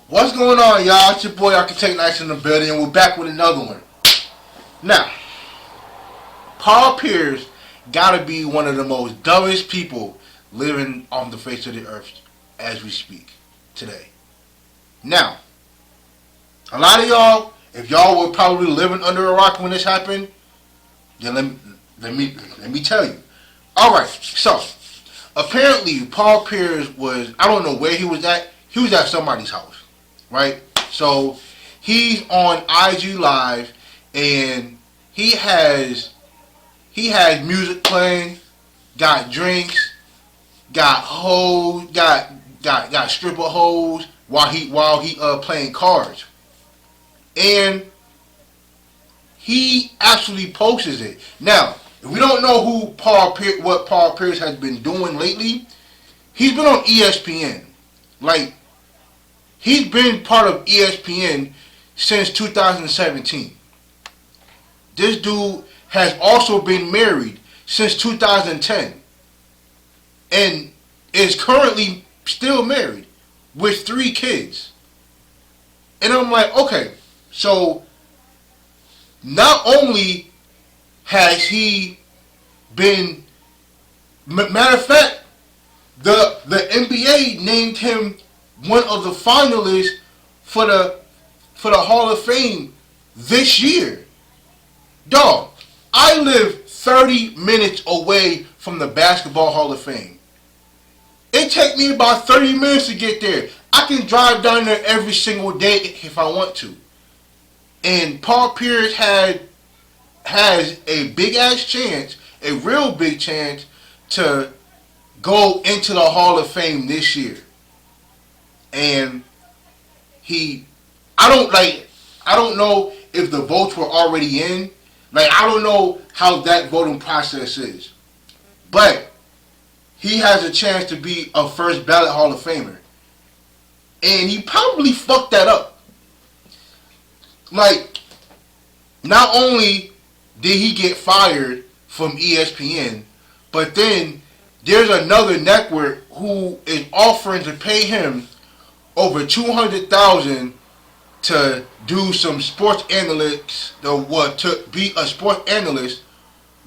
What's going on, y'all? It's your boy Architect Nice in the building, and we're back with another one. Now, Paul Pierce gotta be one of the most dumbest people living on the face of the earth as we speak today. Now, a lot of y'all, if y'all were probably living under a rock when this happened, then let me tell you. All right, so apparently Paul Pierce was, I don't know where he was at. He was at somebody's house, right? So he's on IG Live and he has music playing, got drinks, got hoes, got stripper hoes while he playing cards, and he actually posts it. Now, if we don't know what Paul Pierce has been doing lately, he's been on ESPN. Like, he's been part of ESPN since 2017. This dude has also been married since 2010 and is currently still married with 3 kids. And I'm like, okay, so not only has he been, matter of fact, the NBA named him one of the finalists for the Hall of Fame this year. Dog, I live 30 minutes away from the Basketball Hall of Fame. It takes me about 30 minutes to get there. I can drive down there every single day if I want to. And Paul Pierce has a big ass chance, a real big chance, to go into the Hall of Fame this year. And I don't know if the votes were already in. Like, I don't know how that voting process is. But he has a chance to be a first ballot Hall of Famer. And he probably fucked that up. Like, not only did he get fired from ESPN, but then there's another network who is offering to pay him over $200,000 to do some sports analytics, to be a sports analyst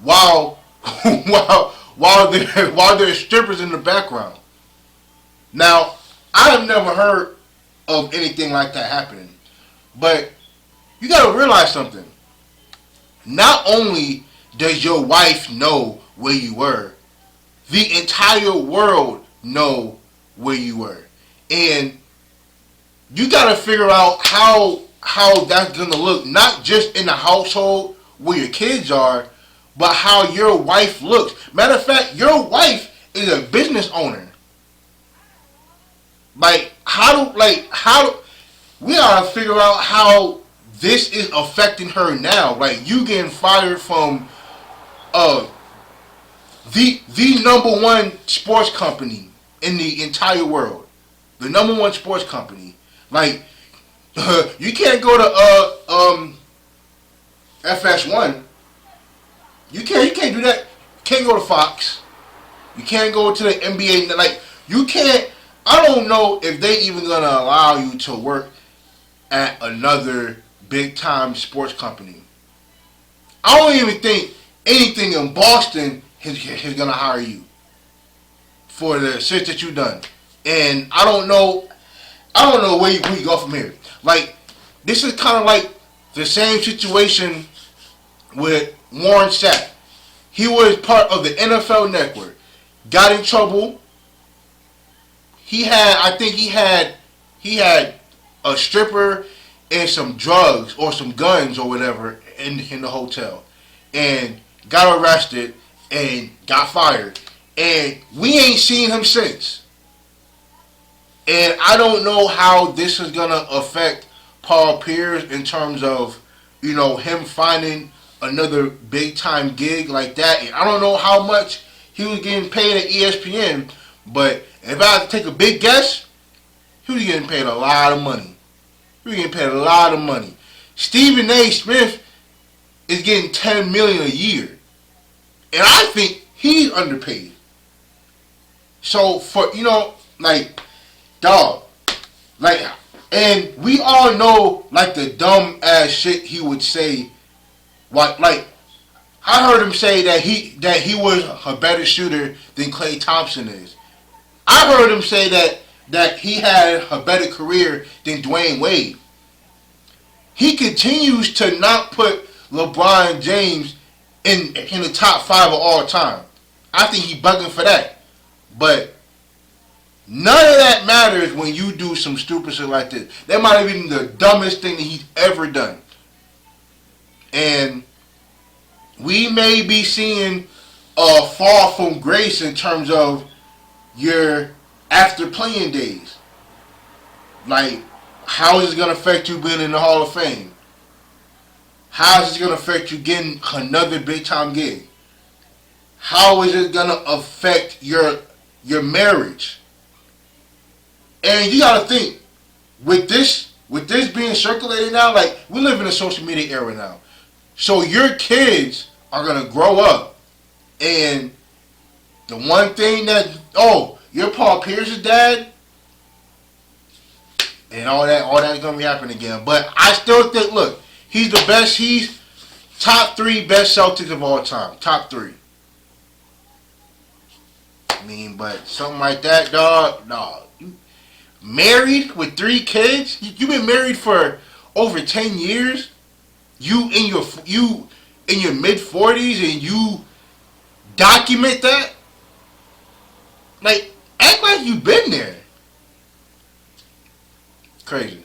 while there's strippers in the background. Now, I have never heard of anything like that happening, but you gotta realize something. Not only does your wife know where you were, the entire world know where you were, and you gotta figure out how that's gonna look, not just in the household where your kids are, but how your wife looks. Matter of fact, your wife is a business owner. How do we gotta figure out how this is affecting her now? Like, you getting fired from the number one sports company in the entire world, the number one sports company. Like, you can't go to FS1. You can't do that. You can't go to Fox. You can't go to the NBA. Like, you can't. I don't know if they even gonna allow you to work at another big time sports company. I don't even think anything in Boston is gonna hire you for the shit that you done. And I don't know where you go from here. Like, this is kind of like the same situation with Warren Sapp. He was part of the NFL Network, got in trouble. I think he had a stripper and some drugs or some guns or whatever in the hotel, and got arrested and got fired. And we ain't seen him since. And I don't know how this is gonna affect Paul Pierce in terms of, him finding another big time gig like that. And I don't know how much he was getting paid at ESPN, but if I had to take a big guess, he was getting paid a lot of money. Stephen A. Smith is getting $10 million a year, and I think he's underpaid. So for dog, like, And we all know, like, the dumb ass shit he would say. What, like, I heard him say that he was a better shooter than Klay Thompson is. I heard him say that he had a better career than Dwayne Wade. He continues to not put LeBron James in the top 5 of all time. I think he bugging for that. But none of that matters when you do some stupid shit like this. That might have been the dumbest thing that he's ever done. And we may be seeing a fall from grace in terms of your after playing days. Like, how is it going to affect you being in the Hall of Fame? How is it going to affect you getting another big time gig? How is it going to affect your marriage? And you got to think, with this being circulated now, like, we live in a social media era now. So your kids are going to grow up, and the one thing that, oh, you're Paul Pierce's dad, and all that's going to be happening again. But I still think, look, he's the best. He's top 3 best Celtics of all time. Top 3. I mean, but something like that, dog, married with 3 kids? You've been married for over 10 years? You in your mid-40s and you document that? Like, act like you've been there. Crazy.